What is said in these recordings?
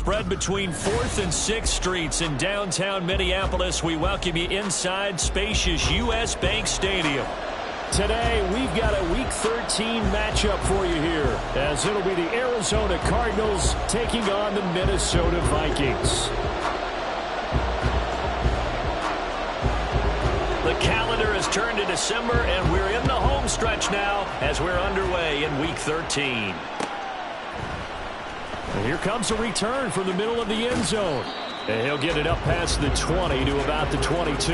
spread between 4th and 6th Streets in downtown Minneapolis. We welcome you inside spacious U.S. Bank Stadium. Today, we've got a Week 13 matchup for you here, as it'll be the Arizona Cardinals taking on the Minnesota Vikings. The calendar has turned to December, and we're in the home stretch now as we're underway in Week 13. And here comes a return from the middle of the end zone. And he'll get it up past the 20 to about the 22.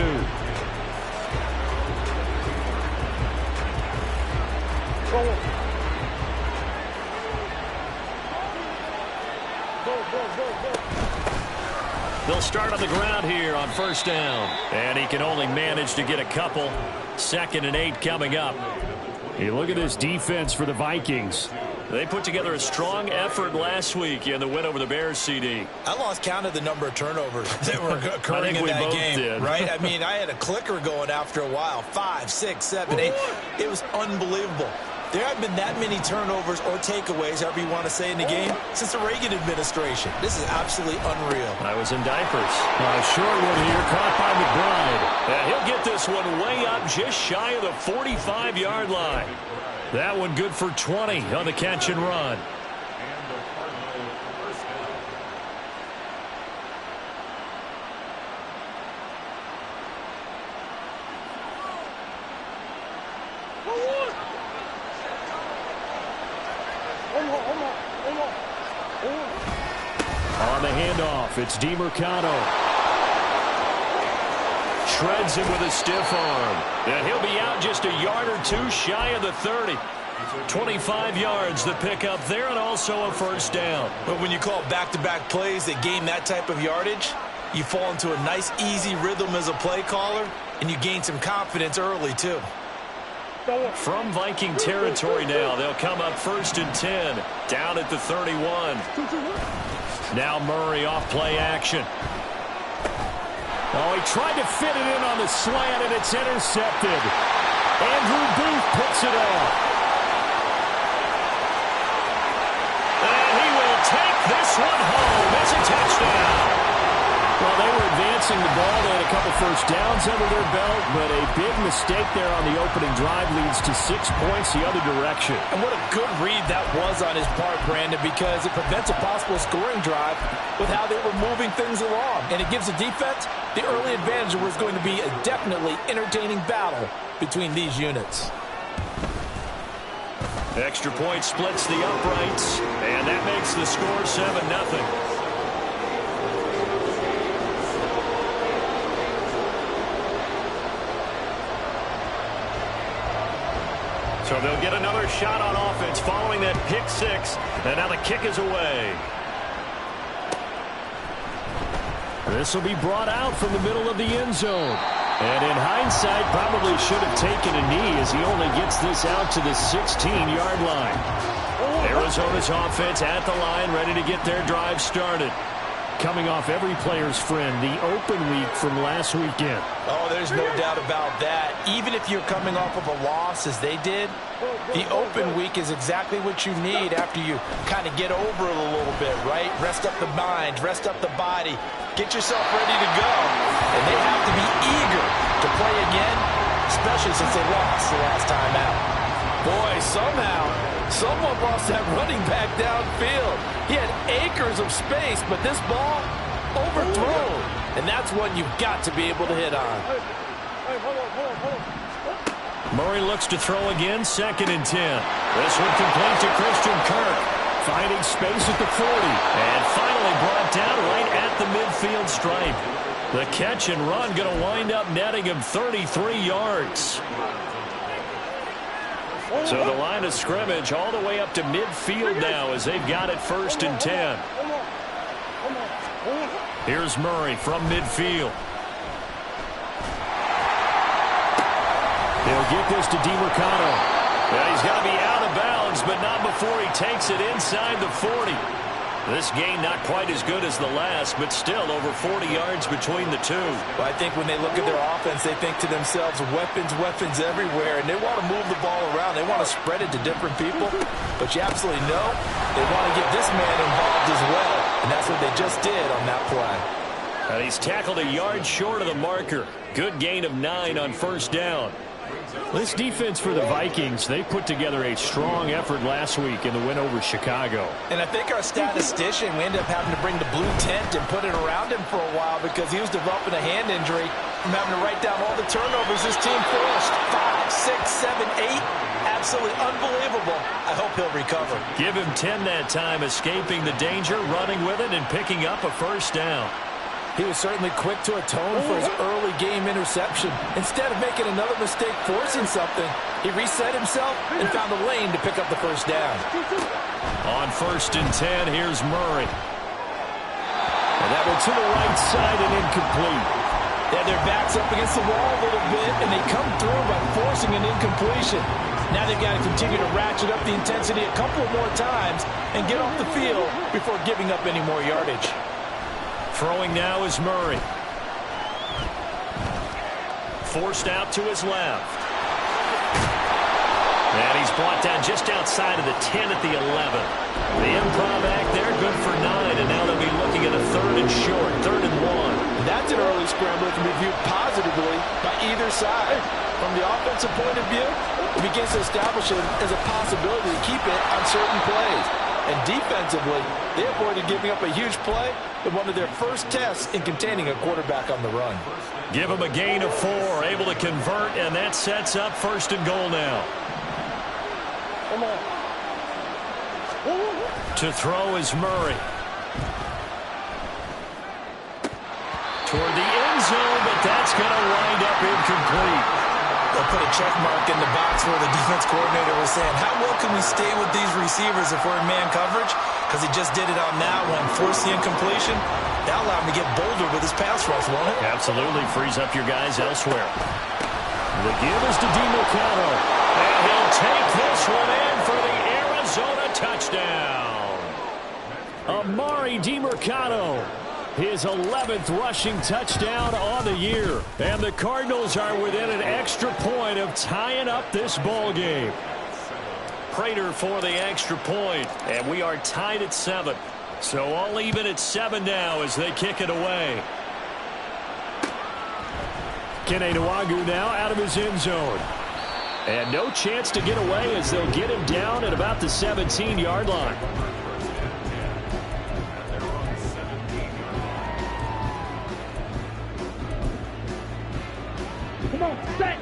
They'll start on the ground here on first down. And he can only manage to get a couple. 2nd and 8 coming up. Hey, look at this defense for the Vikings. They put together a strong effort last week in the win over the Bears, CD. I lost count of the number of turnovers that were occurring in that game, right? I mean, I had a clicker going after a while. 5, 6, 7, 8. It was unbelievable. There haven't been that many turnovers or takeaways, however you want to say, in the game since the Reagan administration. This is absolutely unreal. I was in diapers. Short one here, caught by McBride. He'll get this one way up just shy of the 45-yard line. That one good for 20 on the catch and run. On the handoff, it's DeMarcano. Shreds him with a stiff arm. And he'll be out just a yard or two shy of the 30. 25 yards the pickup there, and also a first down. But when you call back-to-back plays that gain that type of yardage, you fall into a nice, easy rhythm as a play caller, and you gain some confidence early, too. From Viking territory now, they'll come up 1st and 10, down at the 31. Now Murray off play action. Oh, he tried to fit it in on the slant, and it's intercepted. Andrew Booth puts it off. And he will take this one home. It's a touchdown. Well, they were advancing the ball. They had a couple first downs under their belt, but a big mistake there on the opening drive leads to 6 points the other direction. And what a good read that was on his part, Brandon, because it prevents a possible scoring drive with how they were moving things along. And it gives the defense the early advantage of what's going to be a definitely entertaining battle between these units. Extra point splits the uprights, and that makes the score 7-0. So they'll get another shot on offense following that pick 6. And now the kick is away. This will be brought out from the middle of the end zone. And in hindsight, probably should have taken a knee as he only gets this out to the 16-yard line. Arizona's offense at the line, ready to get their drive started. Coming off every player's friend, the open week from last weekend. Oh, there's no doubt about that. Even if you're coming off of a loss as they did, the open week is exactly what you need after you kind of get over it a little bit, right? Rest up the mind, rest up the body, get yourself ready to go. And they have to be eager to play again, especially since they lost the last time out. Boy, somehow, someone lost that running back downfield. He had acres of space, but this ball overthrown. And that's one you've got to be able to hit on. Murray looks to throw again, 2nd and 10. This one complete to Christian Kirk. Finding space at the 40. And finally brought down right at the midfield stripe. The catch and run going to wind up netting him 33 yards. So the line of scrimmage all the way up to midfield now as they've got it 1st and 10. Here's Murray from midfield. He'll get this to DeMarcano. Yeah, he's got to be out of bounds, but not before he takes it inside the 40. This game not quite as good as the last, but still over 40 yards between the two. Well, I think when they look at their offense, they think to themselves, weapons, weapons everywhere, and they want to move the ball around. They want to spread it to different people, but you absolutely know they want to get this man involved as well. And that's what they just did on that play. And he's tackled a yard short of the marker. Good gain of 9 on first down. This defense for the Vikings, they put together a strong effort last week in the win over Chicago. And I think our statistician, we ended up having to bring the blue tent and put it around him for a while because he was developing a hand injury from having to write down all the turnovers this team forced. 5, 6, 7, 8. Absolutely unbelievable. I hope he'll recover. Give him 10 that time, escaping the danger, running with it, and picking up a first down. He was certainly quick to atone for his early game interception. Instead of making another mistake forcing something, he reset himself and found a lane to pick up the first down. On 1st and 10, here's Murray. And that one to the right side and incomplete. They had their backs up against the wall a little bit, and they come through by forcing an incompletion. Now they've got to continue to ratchet up the intensity a couple more times and get off the field before giving up any more yardage. Throwing now is Murray. Forced out to his left. And he's brought down just outside of the 10 at the 11. The improv act there, good for 9, and now they'll be looking at a 3rd and short, 3rd and 1. That's an early scramble that can be viewed positively by either side. From the offensive point of view, it begins to establish it as a possibility to keep it on certain plays. And defensively, they avoided giving up a huge play in one of their first tests in containing a quarterback on the run. Give him a gain of 4, able to convert, and that sets up 1st and goal now. To throw is Murray. Toward the end zone, but that's going to wind up incomplete. They'll put a check mark in the box where the defense coordinator was saying, how well can we stay with these receivers if we're in man coverage? Because he just did it on that one, forced the incompletion. That'll allow him to get bolder with his pass rush, won't it? Absolutely, frees up your guys elsewhere. The give is to DeMarcado. And he'll take this one in for the Arizona touchdown. Amari DeMarcado. His 11th rushing touchdown on the year. And the Cardinals are within an extra point of tying up this ball game. Prater for the extra point. And we are tied at 7. So all even at 7 now as they kick it away. Kene Nwagu now out of his end zone. And no chance to get away as they'll get him down at about the 17-yard line. Come on, set.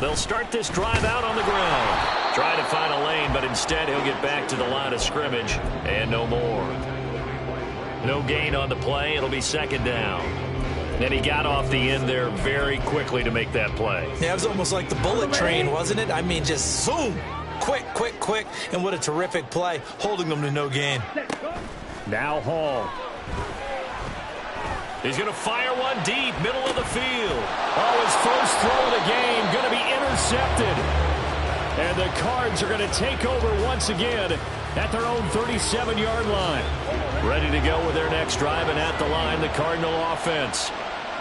They'll start this drive out on the ground. Try to find a lane, but instead he'll get back to the line of scrimmage. And no more. No gain on the play. It'll be 2nd down. And he got off the end there very quickly to make that play. Yeah, it was almost like the bullet train, wasn't it? I mean, just zoom. Quick, quick, quick. And what a terrific play, holding them to no gain. Now Hall. He's going to fire one deep, middle of the field. Oh, his first throw of the game going to be intercepted. And the Cards are going to take over once again at their own 37-yard line. Ready to go with their next drive, and at the line, the Cardinal offense.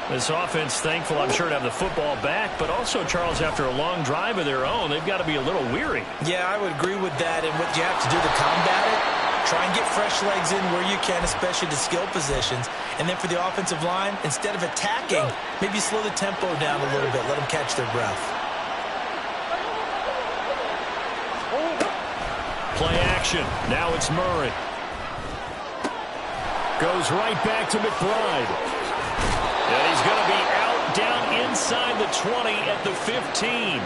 This offense thankful, I'm sure, to have the football back, but also, Charles, after a long drive of their own, they've got to be a little weary. Yeah, I would agree with that, and what you have to do to combat it, try and get fresh legs in where you can, especially to skill positions. And then for the offensive line, instead of attacking, maybe slow the tempo down a little bit, let them catch their breath. Play action. Now it's Murray. Goes right back to McBride. And he's going to be out down inside the 20 at the 15.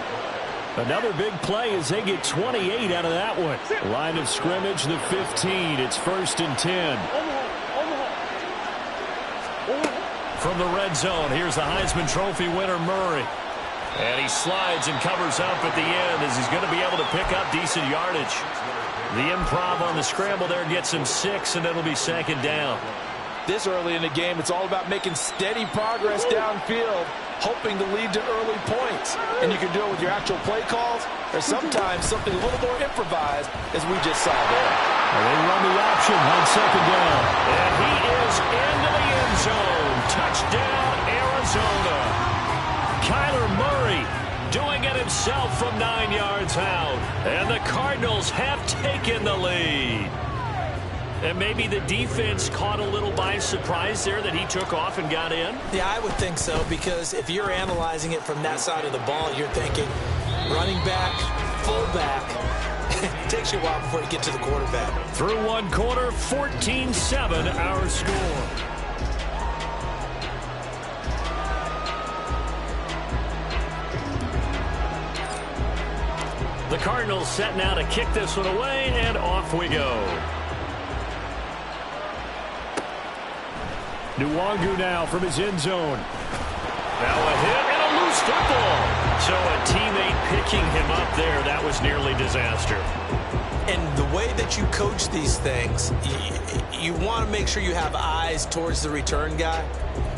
Another big play as they get 28 out of that one. Line of scrimmage, the 15. It's 1st and 10. From the red zone, here's the Heisman Trophy winner, Murray. And he slides and covers up at the end as he's going to be able to pick up decent yardage. The improv on the scramble there gets him 6, and it'll be 2nd down. This early in the game, it's all about making steady progress downfield, hoping to lead to early points. And you can do it with your actual play calls, or sometimes something a little more improvised, as we just saw there. And they run the option on 2nd down. And he is into the end zone. Touchdown, Arizona. Kyler Murray doing it himself. himself from 9 yards out. And the Cardinals have taken the lead. And maybe the defense caught a little by surprise there that he took off and got in? Yeah, I would think so, because if you're analyzing it from that side of the ball, you're thinking running back, fullback. It takes you a while before you get to the quarterback. Through one quarter, 14-7 our score. The Cardinals set now to kick this one away, and off we go. Nwangu now from his end zone. Now a hit and a loose football. So a teammate picking him up there, that was nearly disaster. And the way that you coach these things, you want to make sure you have eyes towards the return guy,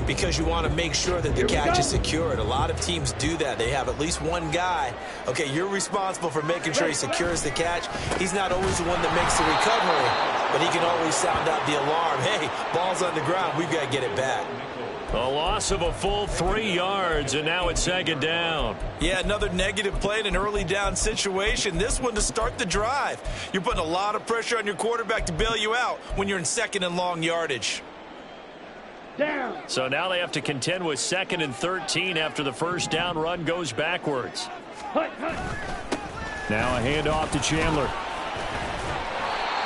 because you want to make sure that the catch is secured. A lot of teams do that. They have at least one guy. Okay, you're responsible for making sure he secures the catch. He's not always the one that makes the recovery, but he can always sound out the alarm. Hey, ball's on the ground. We've got to get it back. A loss of a full 3 yards, and now it's second down. Yeah, another negative play in an early down situation. This one to start the drive. You're putting a lot of pressure on your quarterback to bail you out when you're in second and long yardage. Down. So now they have to contend with 2nd and 13 after the first down run goes backwards. Now a handoff to Chandler.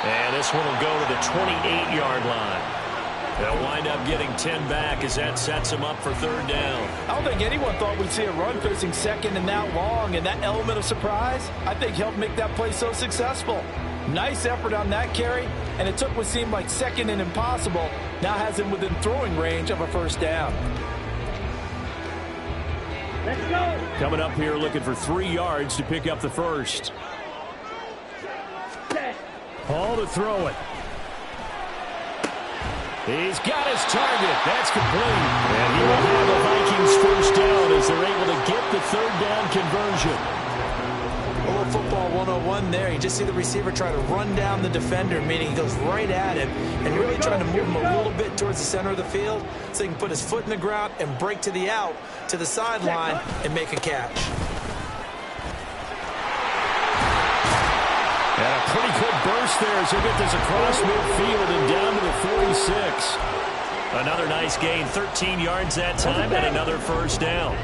And this one will go to the 28-yard line. They'll wind up getting 10 back as that sets them up for third down. I don't think anyone thought we'd see a run facing 2nd and that long, and that element of surprise, I think, helped make that play so successful. Nice effort on that carry, and it took what seemed like 2nd and impossible, now has him within throwing range of a first down. Let's go. Coming up here looking for 3 yards to pick up the first. Ball to throw it. He's got his target. That's complete. And he will have the Vikings first down as they're able to get the third down conversion. A little football 101 there. You just see the receiver try to run down the defender, meaning he goes right at him and really trying to move him a little bit towards the center of the field so he can put his foot in the ground and break to the out, to the sideline, and make a catch. And a pretty good burst there as he'll get this across midfield and down to the 46. Another nice gain, 13 yards that time, and another first down.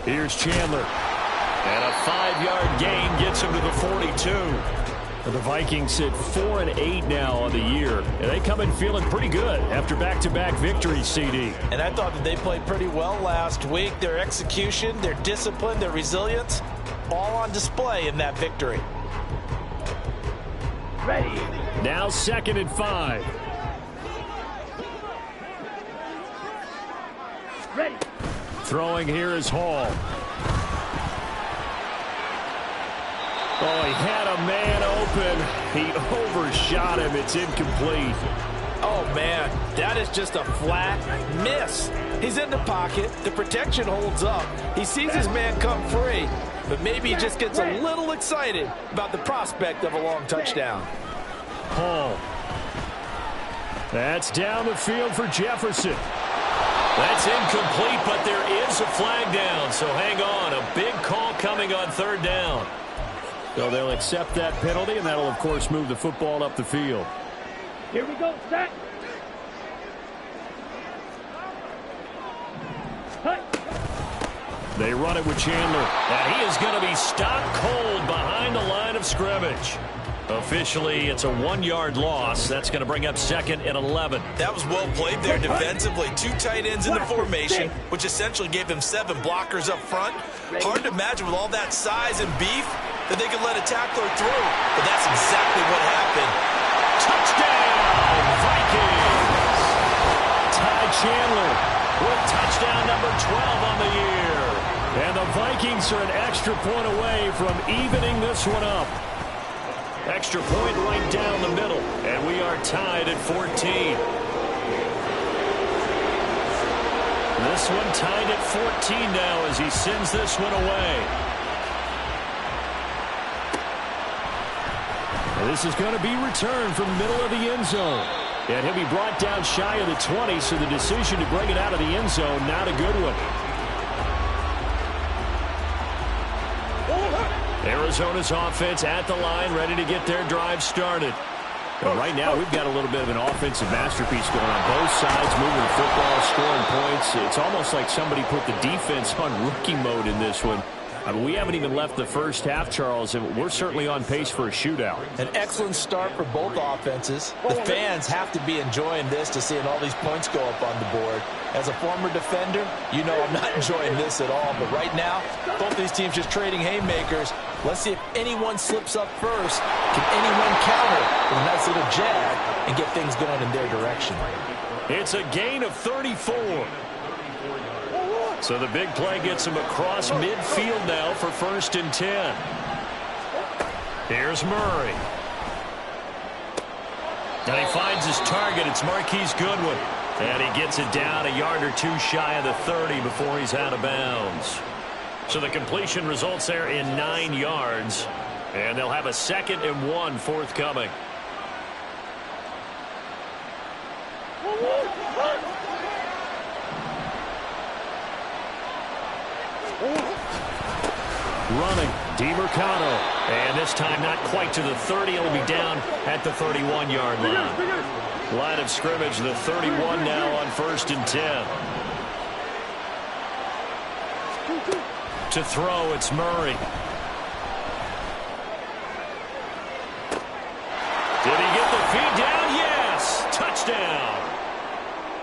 Here's Chandler. And a 5-yard gain gets him to the 42. The Vikings sit 4-8 now on the year, and they come in feeling pretty good after back-to-back victories, CD. And I thought that they played pretty well last week. Their execution, their discipline, their resilience, all on display in that victory. Ready. Now 2nd and 5. Ready. Throwing here is Hall. Oh, he had a man open. He overshot him. It's incomplete. Oh, man, that is just a flat miss. He's in the pocket. The protection holds up. He sees his man come free, but maybe he just gets a little excited about the prospect of a long touchdown. Hall. That's down the field for Jefferson. That's incomplete, but there is a flag down, so hang on. A big call coming on third down. So they'll accept that penalty, and that'll, of course, move the football up the field. Here we go, set. They run it with Chandler, and he is going to be stopped cold behind the line of scrimmage. Officially, it's a 1-yard loss. That's going to bring up 2nd and 11. That was well played there defensively. 2 tight ends in the formation, which essentially gave them 7 blockers up front. Hard to imagine with all that size and beef that they could let a tackler through. But that's exactly what happened. Touchdown, Vikings! Ty Chandler with touchdown number 12 on the year. And the Vikings are an extra point away from evening this one up. Extra point right down the middle, and we are tied at 14. This one tied at 14 now as he sends this one away. And this is going to be returned from the middle of the end zone. And he'll be brought down shy of the 20, so the decision to bring it out of the end zone, not a good one. Arizona's offense at the line, ready to get their drive started. And right now, we've got a little bit of an offensive masterpiece going on both sides, moving the football, scoring points. It's almost like somebody put the defense on rookie mode in this one. I mean, we haven't even left the first half, Charles, and we're certainly on pace for a shootout. An excellent start for both offenses. The fans have to be enjoying this to seeing all these points go up on the board. As a former defender, you know I'm not enjoying this at all. But right now, both these teams just trading haymakers. Let's see if anyone slips up first. Can anyone counter with a nice little jab and get things going in their direction? It's a gain of 34. So the big play gets him across midfield now for 1st and 10. Here's Murray. And he finds his target. It's Marquise Goodwin. And he gets it down a yard or two shy of the 30 before he's out of bounds. So the completion results there in 9 yards. And they'll have a 2nd and 1 forthcoming. Running, DeMercado. And this time not quite to the 30. It'll be down at the 31-yard line. Line of scrimmage, the 31 now on 1st and 10. To throw, it's Murray. Did he get the feed down? Yes! Touchdown!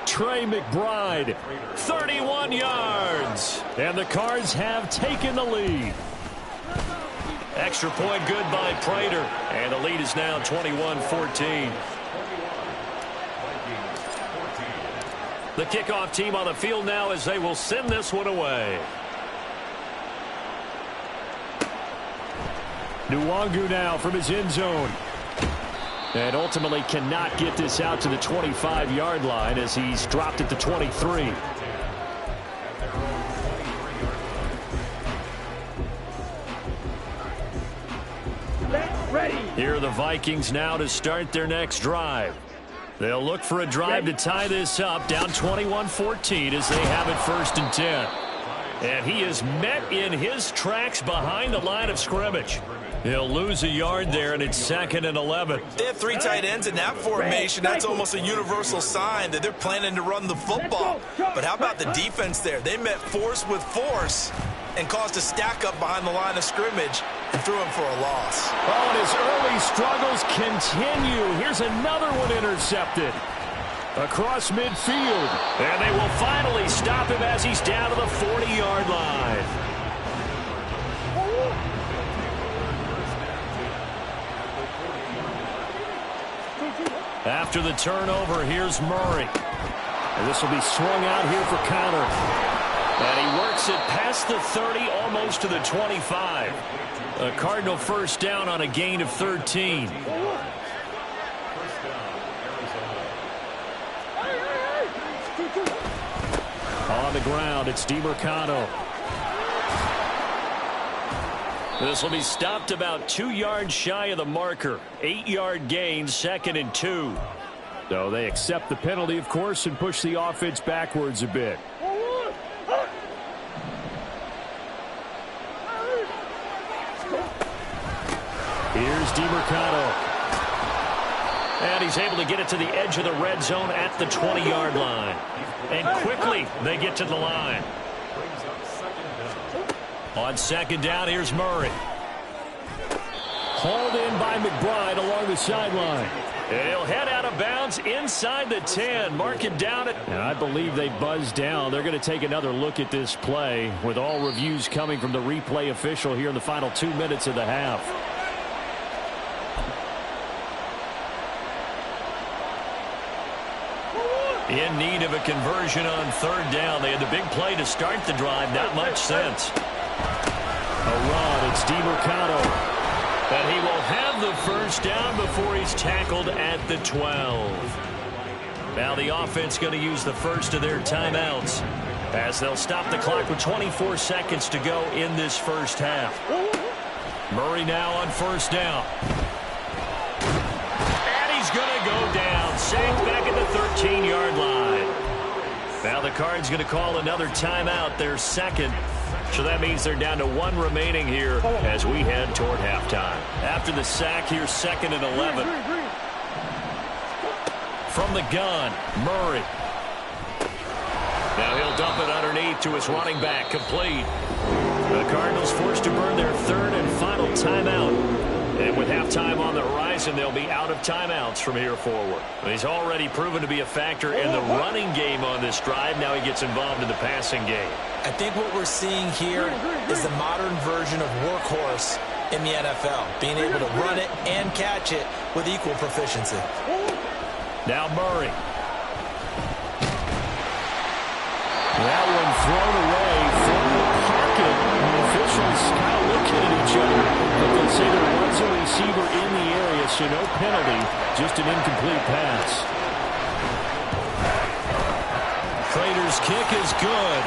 Trey McBride, 31 yards. And the Cards have taken the lead. Extra point good by Prater. And the lead is now 21-14. The kickoff team on the field now as they will send this one away. Nwangu now from his end zone. And ultimately cannot get this out to the 25-yard line as he's dropped at the 23. Here are the Vikings now to start their next drive. They'll look for a drive to tie this up, down 21-14 as they have it 1st and 10. And he is met in his tracks behind the line of scrimmage. He'll lose a yard there, and it's 2nd and 11. They have 3 tight ends in that formation. That's almost a universal sign that they're planning to run the football. But how about the defense there? They met force with force and caused a stack up behind the line of scrimmage and threw him for a loss. Oh, and his early struggles continue. Here's another one intercepted. Across midfield. And they will finally stop him as he's down to the 40-yard line. After the turnover, here's Murray. And this will be swung out here for counter. And he works it past the 30, almost to the 25. A Cardinal first down on a gain of 13. On the ground, it's DeMercado. This will be stopped about 2 yards shy of the marker. 8-yard gain, 2nd and 2. So they accept the penalty, of course, and push the offense backwards a bit. Here's DeMercado. And he's able to get it to the edge of the red zone at the 20-yard line. And quickly, they get to the line. On 2nd down, here's Murray. Hauled in by McBride along the sideline. And he'll head out of bounds inside the 10. Mark him down at... And I believe they buzzed down. They're going to take another look at this play with all reviews coming from the replay official here in the final 2 minutes of the half. In need of a conversion on 3rd down. They had the big play to start the drive. Not much sense. A run. It's DeMercado. And he will have the first down before he's tackled at the 12. Now the offense going to use the first of their timeouts as they'll stop the clock with 24 seconds to go in this first half. Murray now on 1st down. And he's going to go down. sacked back at the 13-yard line. Now the Cards going to call another timeout, their second. So that means they're down to 1 remaining here as we head toward halftime. After the sack, here's 2nd and 11. From the gun, Murray. Now he'll dump it underneath to his running back, complete. The Cardinals forced to burn their 3rd and final timeout. And with halftime on the horizon, they'll be out of timeouts from here forward. He's already proven to be a factor in the running game on this drive. Now he gets involved in the passing game. I think what we're seeing here is the modern version of workhorse in the NFL, being able to run it and catch it with equal proficiency. Now Murray. That one thrown away from the pocket. The officials kind of looking at each other, but they say there was a receiver in the area, so no penalty, just an incomplete pass. Prater's kick is good.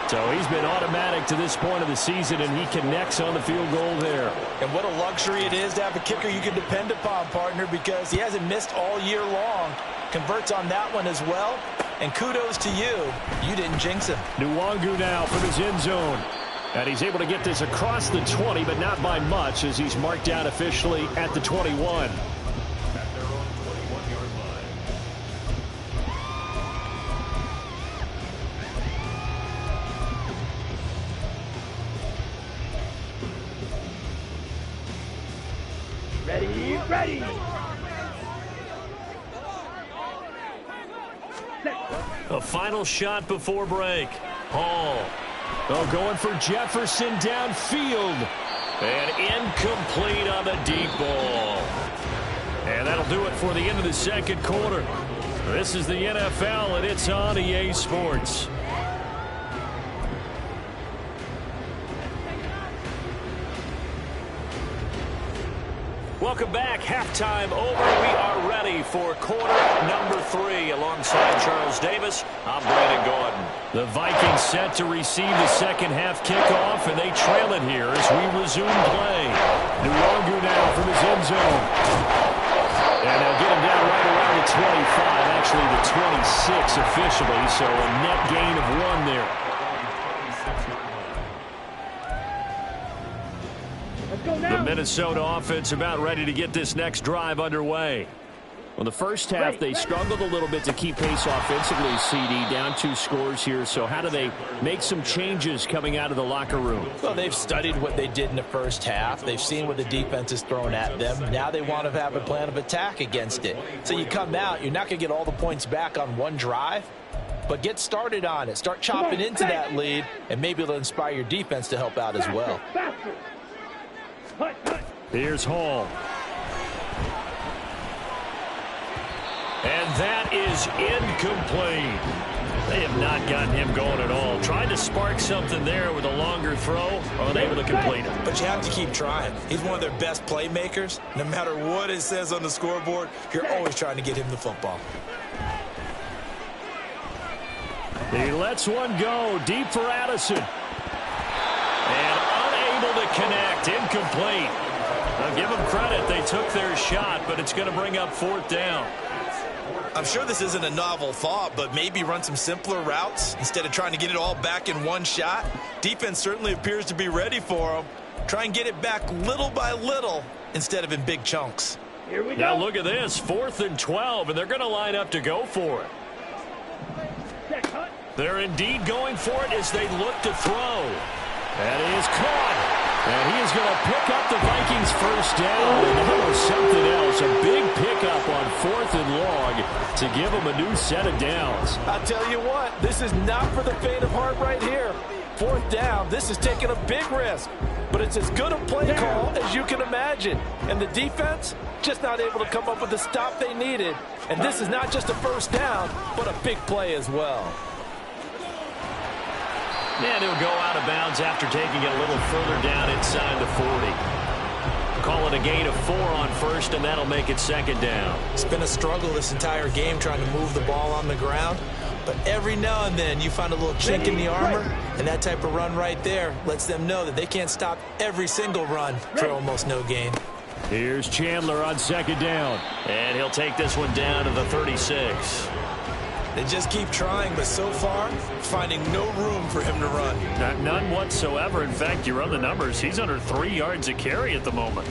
So he's been automatic to this point of the season, and he connects on the field goal there. And what a luxury it is to have a kicker you can depend upon, partner, because he hasn't missed all year long. Converts on that one as well. And kudos to you. You didn't jinx him. Nwangu now from his end zone. And he's able to get this across the 20, but not by much, as he's marked out officially at the 21. Ready. A final shot before break. Hall. Oh, going for Jefferson downfield. And incomplete on the deep ball. And that'll do it for the end of the second quarter. This is the NFL, and it's on EA Sports. Welcome back. Halftime over. We are ready for quarter number 3. Alongside Charles Davis, I'm Brandon Gordon. The Vikings set to receive the second half kickoff, and they trail it here as we resume play. Nwangu now from his end zone. And they'll get him down right around the 25, actually the 26 officially, so a net gain of 1 there. The Minnesota offense about ready to get this next drive underway. Well, the first half, they struggled a little bit to keep pace offensively, CD, down 2 scores here. So how do they make some changes coming out of the locker room? Well, they've studied what they did in the first half. They've seen what the defense has thrown at them. Now they want to have a plan of attack against it. So you come out, you're not going to get all the points back on one drive, but get started on it. Start chopping into that lead, and maybe it'll inspire your defense to help out as well. Here's Hall. And that is incomplete. They have not gotten him going at all. Tried to spark something there with a longer throw, unable to complete it. But you have to keep trying. He's one of their best playmakers. No matter what it says on the scoreboard, you're always trying to get him the football. He lets one go deep for Addison. And unable to connect. Incomplete. Now give them credit. They took their shot, but it's going to bring up 4th down. I'm sure this isn't a novel thought, but maybe run some simpler routes instead of trying to get it all back in one shot. Defense certainly appears to be ready for them. Try and get it back little by little instead of in big chunks. Here we go. Now look at this. 4th and 12, and they're going to line up to go for it. They're indeed going for it as they look to throw. That is caught. And he is going to pick up the Vikings first down. And that was something else. A big pickup on 4th and long to give them a new set of downs. I'll tell you what, this is not for the faint of heart right here. 4th down, this is taking a big risk. But it's as good a play call as you can imagine. And the defense just not able to come up with the stop they needed. And this is not just a first down, but a big play as well. And he'll go out of bounds after taking it a little further down inside the 40. Call it a gain of 4 on first, and that'll make it 2nd down. It's been a struggle this entire game trying to move the ball on the ground. But every now and then you find a little chink in the armor, and that type of run right there lets them know that they can't stop every single run for almost no gain. Here's Chandler on second down. And he'll take this one down to the 36. They just keep trying, but so far, finding no room for him to run. None whatsoever. In fact, you run the numbers. He's under 3 yards a carry at the moment.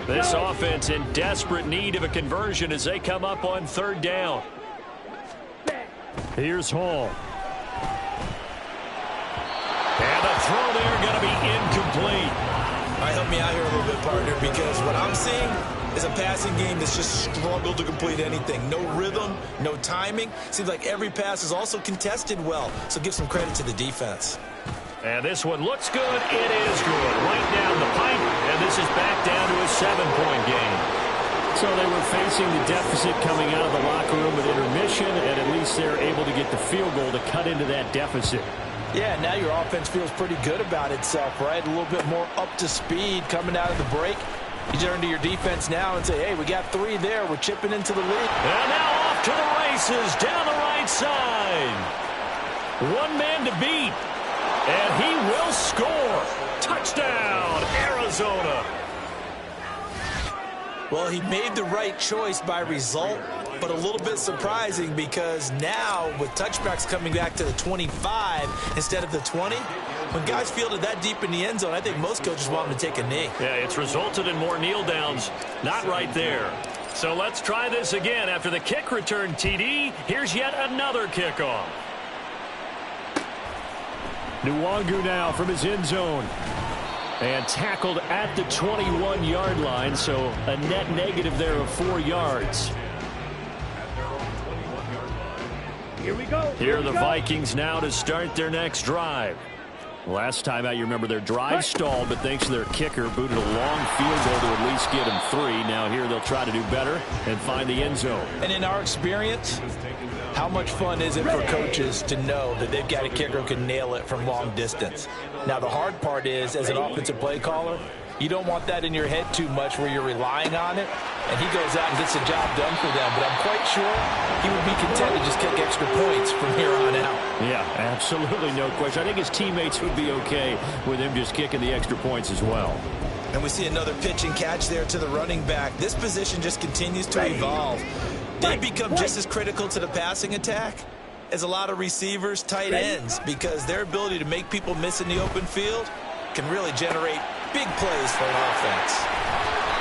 This offense in desperate need of a conversion as they come up on third down. Here's Hall. And the throw there going to be incomplete. All right, help me out here a little bit, partner, because what I'm seeing is a passing game that's just struggled to complete anything. No rhythm, no timing. Seems like every pass is also contested well, so give some credit to the defense. And this one looks good. It is good. Right down the pipe, and this is back down to a 7-point game. So they were facing the deficit coming out of the locker room with intermission, and at least they're able to get the field goal to cut into that deficit. Yeah, now your offense feels pretty good about itself, right? A little bit more up to speed coming out of the break. You turn to your defense now and say, hey, we got 3 there. We're chipping into the lead. And now off to the races down the right side. One man to beat. And he will score. Touchdown, Arizona. Well, he made the right choice by result, but a little bit surprising because now with touchbacks coming back to the 25 instead of the 20, when guys fielded that deep in the end zone, I think most coaches want them to take a knee. Yeah, it's resulted in more kneel downs. Not right there. So let's try this again. After the kick return TD, here's yet another kickoff. Nwangu now from his end zone. And tackled at the 21-yard line, so a net negative there of 4 yards. Here we go. Here are the Vikings now to start their next drive. Last time out, you remember their drive stalled, but thanks to their kicker, booted a long field goal to at least get them 3. Now here they'll try to do better and find the end zone. And in our experience, how much fun is it for coaches to know that they've got a kicker who can nail it from long distance? Now, the hard part is, as an offensive play caller, you don't want that in your head too much where you're relying on it, and he goes out and gets the job done for them. But I'm quite sure he would be content to just kick extra points from here on out. Yeah, absolutely no question. I think his teammates would be okay with him just kicking the extra points as well. And we see another pitch and catch there to the running back. This position just continues to evolve. They become just as critical to the passing attack as a lot of receivers, tight ends, because their ability to make people miss in the open field can really generate big plays for an offense.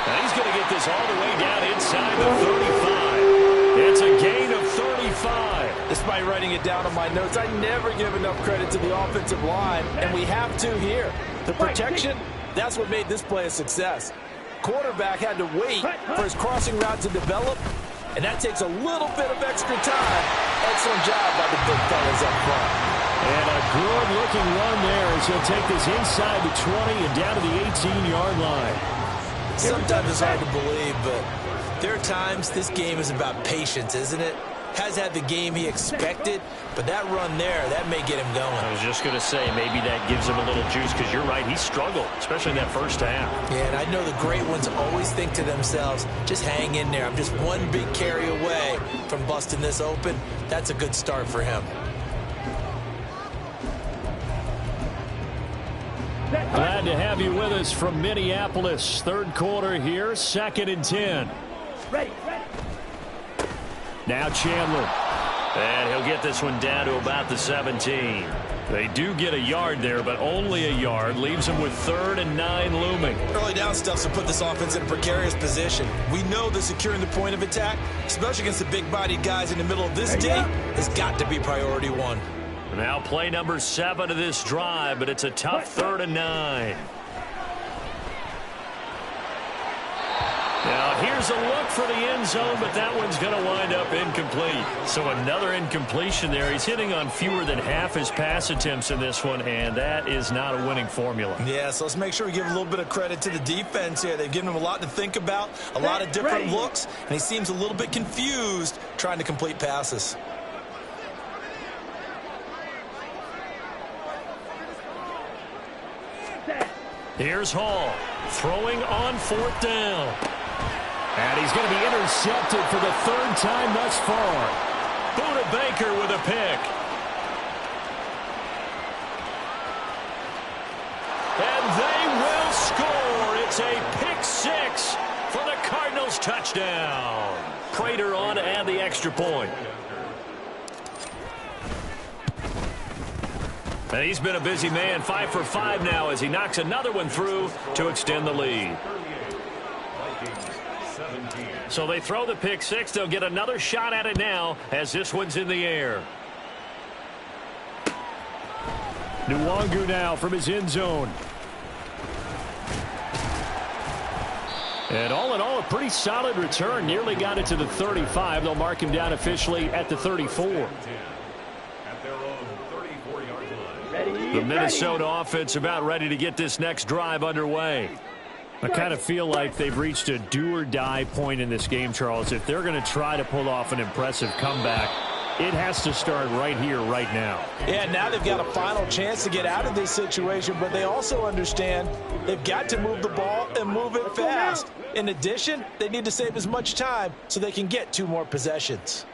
And he's going to get this all the way down inside the 35. It's a gain of 35. Despite writing it down on my notes, I never give enough credit to the offensive line, and we have to here. The protection, that's what made this play a success. Quarterback had to wait for his crossing route to develop, and that takes a little bit of extra time. Excellent job by the big fellas up front. And a good-looking run there as he'll take this inside the 20 and down to the 18-yard line. Sometimes it's hard to believe, but there are times this game is about patience, isn't it? Has had the game he expected, but that run there, that may get him going. I was just going to say, maybe that gives him a little juice, because you're right, he struggled, especially in that first half. Yeah, and I know the great ones always think to themselves, just hang in there. I'm just one big carry away from busting this open. That's a good start for him. Glad to have you with us from Minneapolis. Third quarter here, 2nd and 10. Ready. Now Chandler. And he'll get this one down to about the 17. They do get a yard there, but only a yard. Leaves them with 3rd and 9 looming. Early down stuffs will put this offense in a precarious position. We know that securing the point of attack, especially against the big-bodied guys in the middle of this D, has got to be priority 1. Now play number 7 of this drive, but it's a tough 3rd and 9. Now here's a look for the end zone, but that one's going to wind up incomplete. So another incompletion there. He's hitting on fewer than half his pass attempts in this one, and that is not a winning formula. Yeah, so let's make sure we give a little bit of credit to the defense here. They've given him a lot to think about, a lot of different looks, and he seems a little bit confused trying to complete passes. Here's Hall throwing on 4th down. And he's going to be intercepted for the 3rd time thus far. Booted Baker with a pick. And they will score. It's a pick six for the Cardinals touchdown. Prater on to add the extra point. And he's been a busy man, 5 for 5 now as he knocks another one through to extend the lead. So they throw the pick six. They'll get another shot at it now as this one's in the air. Nwangu now from his end zone. And all in all, a pretty solid return. Nearly got it to the 35. They'll mark him down officially at the 34. The Minnesota offense about ready to get this next drive underway. I kind of feel like they've reached a do-or-die point in this game, Charles. If they're going to try to pull off an impressive comeback, it has to start right here, right now. Yeah, now they've got a final chance to get out of this situation, but they also understand they've got to move the ball and move it fast. In addition, they need to save as much time so they can get 2 more possessions.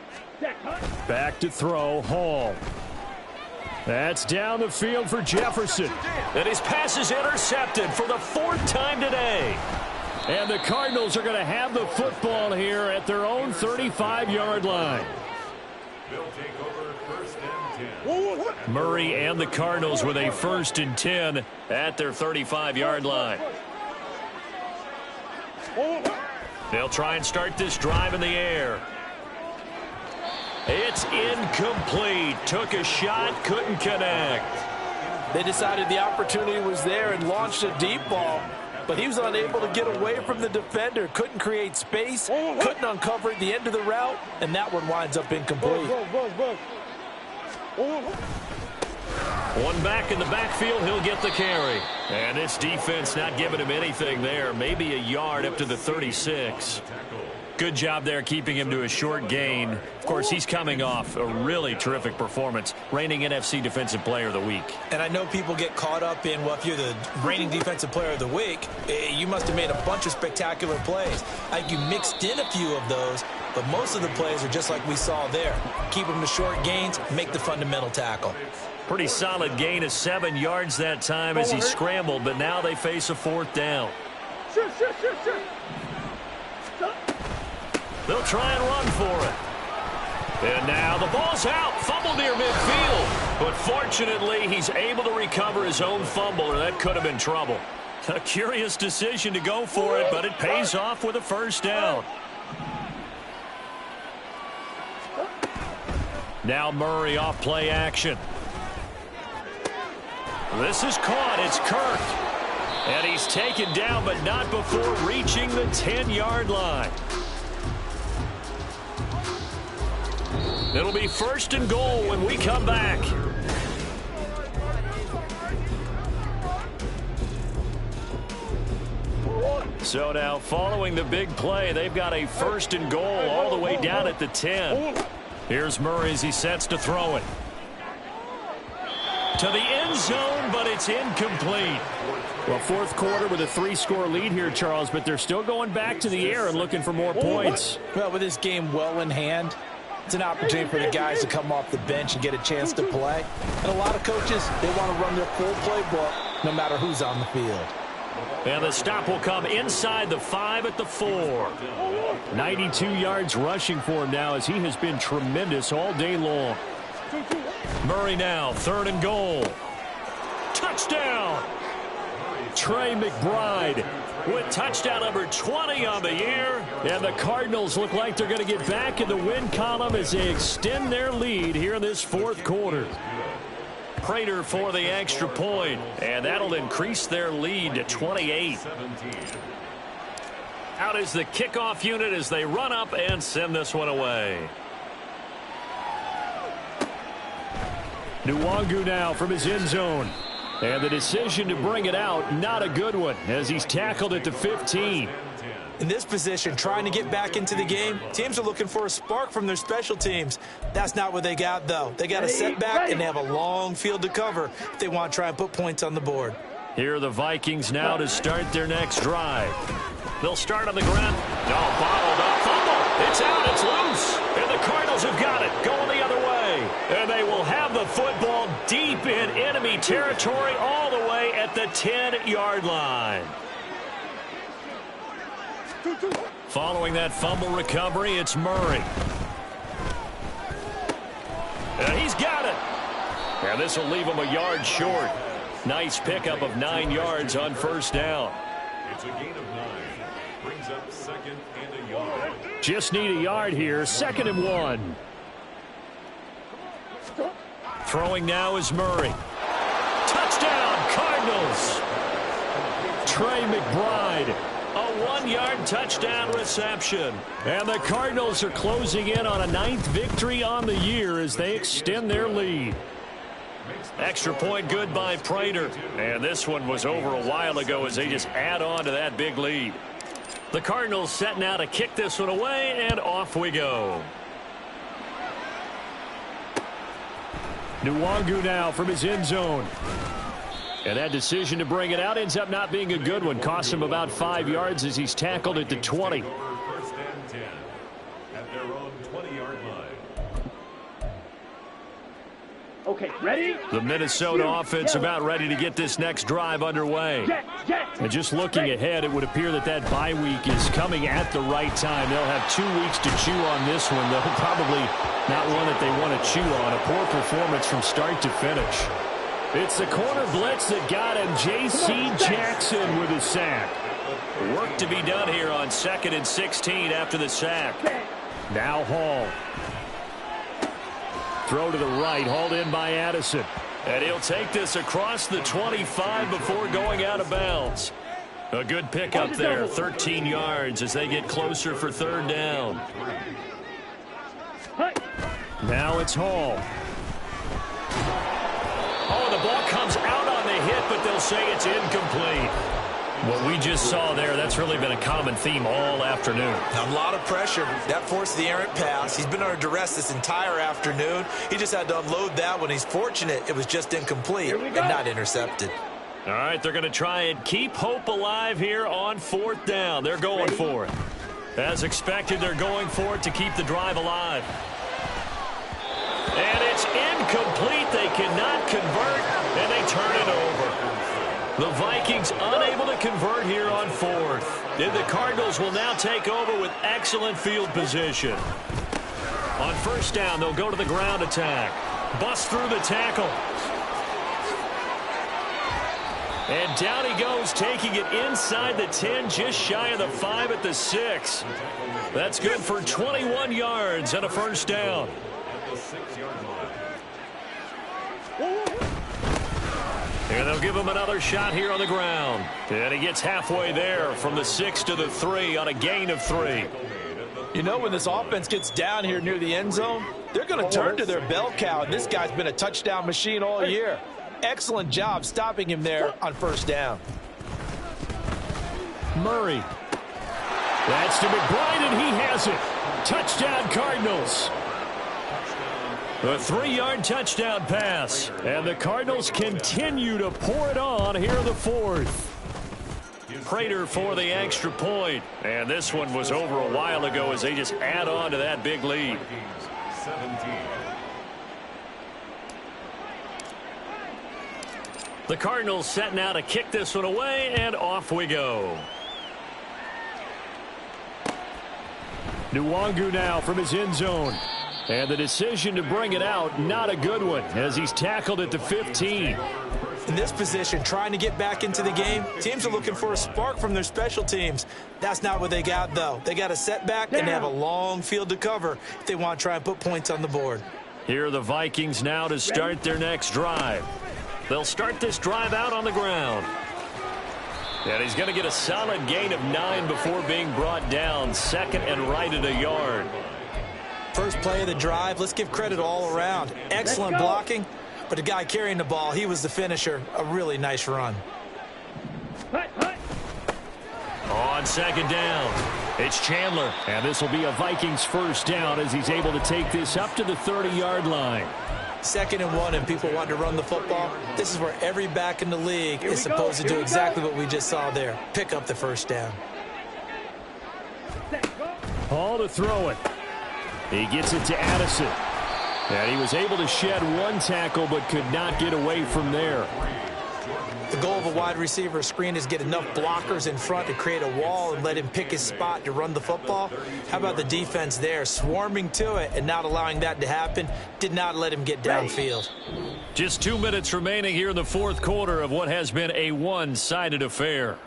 Back to throw, Hall. That's down the field for Jefferson. And his pass is intercepted for the 4th time today. And the Cardinals are going to have the football here at their own 35-yard line. Murray and the Cardinals with a 1st and 10 at their 35-yard line. They'll try and start this drive in the air. It's incomplete. Took a shot, couldn't connect. They decided the opportunity was there and launched a deep ball, but he was unable to get away from the defender. Couldn't create space, couldn't uncover at the end of the route, and that one winds up incomplete. One back in the backfield, he'll get the carry. And this defense not giving him anything there. Maybe a yard up to the 36. Good job there keeping him to a short gain. Of course, he's coming off a really terrific performance, reigning NFC Defensive Player of the Week. And I know people get caught up in, well, if you're the reigning Defensive Player of the Week, you must have made a bunch of spectacular plays. You mixed in a few of those, but most of the plays are just like we saw there. Keep them to short gains, make the fundamental tackle. Pretty solid gain of 7 yards that time as he scrambled, but now they face a 4th down. Sure. They'll try and run for it. And now the ball's out. Fumble near midfield. But fortunately, he's able to recover his own fumble, or that could have been trouble. A curious decision to go for it, but it pays off with a 1st down. Now Murray off play action. This is caught. It's Kirk. And he's taken down, but not before reaching the 10-yard line. It'll be 1st and goal when we come back. So now following the big play, they've got a 1st and goal all the way down at the 10. Here's Murray as he sets to throw it. To the end zone, but it's incomplete. Well, 4th quarter with a 3-score lead here, Charles, but they're still going back to the air and looking for more points. Well, with this game well in hand, it's an opportunity for the guys to come off the bench and get a chance to play. And a lot of coaches, they want to run their full playbook no matter who's on the field. And the stop will come inside the 5 at the 4. 92 yards rushing for him now as he has been tremendous all day long. Murray now, 3rd and goal. Touchdown! Trey McBride with touchdown number 20 on the year. And the Cardinals look like they're going to get back in the win column as they extend their lead here in this 4th quarter. Prater for the extra point, and that'll increase their lead to 28. Out is the kickoff unit as they run up and send this one away. Nwangu now from his end zone. And the decision to bring it out, not a good one, as he's tackled at the 15. In this position, trying to get back into the game, teams are looking for a spark from their special teams. That's not what they got, though. They got a setback, and they have a long field to cover if they want to try and put points on the board. Here are the Vikings now to start their next drive. They'll start on the ground. No, bottled up. Fumble. It's out. It's loose. And the Cardinals have got it. Going the other way. And they will have the football deep in enemy territory all the way at the 10-yard line. Following that fumble recovery, it's Murray. And he's got it. And this will leave him a yard short. Nice pickup of 9 yards on first down. It's a gain of 9. Brings up second and a yard. Just need a yard here. 2nd and 1. Throwing now is Murray. Touchdown, Cardinals. Trey McBride, a 1-yard touchdown reception. And the Cardinals are closing in on a 9th victory on the year as they extend their lead. Extra point good by Prater. And this one was over a while ago as they just add on to that big lead. The Cardinals set now to kick this one away, and off we go. Nwangu now from his end zone. And that decision to bring it out ends up not being a good one. Costs him about 5 yards as he's tackled at the 20. First and 10 at their own 20-yard line. Okay, ready? The Minnesota offense about ready to get this next drive underway. And just looking ahead, it would appear that that bye week is coming at the right time. They'll have 2 weeks to chew on this one, though probably not one that they want to chew on. A poor performance from start to finish. It's the corner blitz that got him. J.C. Jackson with a sack. Work to be done here on 2nd and 16 after the sack. Now Hall. Throw to the right, hauled in by Addison. And he'll take this across the 25 before going out of bounds. A good pickup there, 13 yards as they get closer for 3rd down. Now it's Hall. Oh, the ball comes out on the hit, but they'll say it's incomplete. What we just saw there, that's really been a common theme all afternoon. A lot of pressure. That forced the errant pass. He's been under duress this entire afternoon. He just had to unload that one. He's fortunate it was just incomplete and not intercepted. All right, they're going to try and keep hope alive here on 4th down. They're going for it. As expected, they're going for it to keep the drive alive. And it's incomplete. They cannot convert, and they turn it over. The Vikings unable to convert here on 4th. And the Cardinals will now take over with excellent field position. On 1st down, they'll go to the ground attack. Bust through the tackle. And down he goes, taking it inside the 10, just shy of the 5 at the 6. That's good for 21 yards and a 1st down. And they'll give him another shot here on the ground. And he gets halfway there from the 6 to the 3 on a gain of 3. You know, when this offense gets down here near the end zone, they're going to turn to their bell cow, and this guy's been a touchdown machine all year. Excellent job stopping him there on 1st down. Murray. That's to McBride, and he has it. Touchdown, Cardinals. A 3-yard touchdown pass. And the Cardinals continue to pour it on here in the 4th. Prater for the extra point. And this one was over a while ago as they just add on to that big lead. 17. The Cardinals set now to kick this one away, and off we go. Nwangu now from his end zone. And the decision to bring it out, not a good one, as he's tackled at the 15. In this position, trying to get back into the game, teams are looking for a spark from their special teams. That's not what they got, though. They got a setback, and they have a long field to cover if they want to try and put points on the board. Here are the Vikings now to start their next drive. They'll start this drive out on the ground. And he's going to get a solid gain of 9 before being brought down, 2nd and right at a yard. First play of the drive, let's give credit all around. Excellent blocking, but the guy carrying the ball, he was the finisher. A really nice run. On 2nd down, it's Chandler. And this will be a Vikings 1st down as he's able to take this up to the 30-yard line. 2nd and 1, and people want to run the football. This is where every back in the league is supposed to do exactly what we just saw there. Pick up the 1st down. Hall to throw it. He gets it to Addison. And he was able to shed one tackle but could not get away from there. The goal of a wide receiver screen is get enough blockers in front to create a wall and let him pick his spot to run the football. How about the defense there, swarming to it and not allowing that to happen? Did not let him get downfield. Just 2 minutes remaining here in the fourth quarter of what has been a one-sided affair.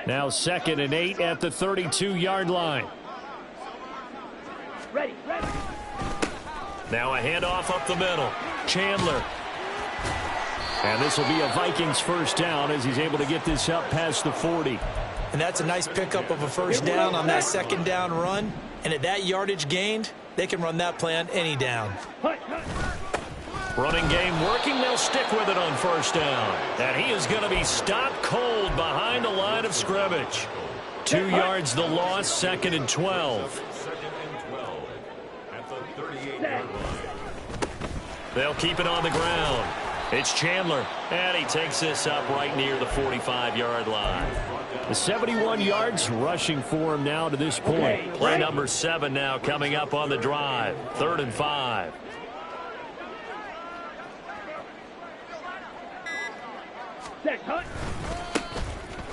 Now 2nd and 8 at the 32-yard line. Ready. Now a handoff up the middle. Chandler. And this will be a Vikings first down as he's able to get this up past the 40. And that's a nice pickup of a first down on that second down run. And at that yardage gained, they can run that play on any down. Running game working. They'll stick with it on first down. And he is going to be stopped cold behind the line of scrimmage. 2 yards the loss, 2nd and 12. They'll keep it on the ground. It's Chandler, and he takes this up right near the 45-yard line. The 71 yards rushing for him now to this point. Play number 7 now coming up on the drive. 3rd and 5.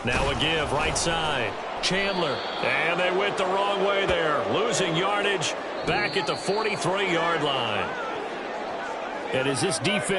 Now a give right side. Chandler, and they went the wrong way there. Losing yardage back at the 43-yard line. And as this defense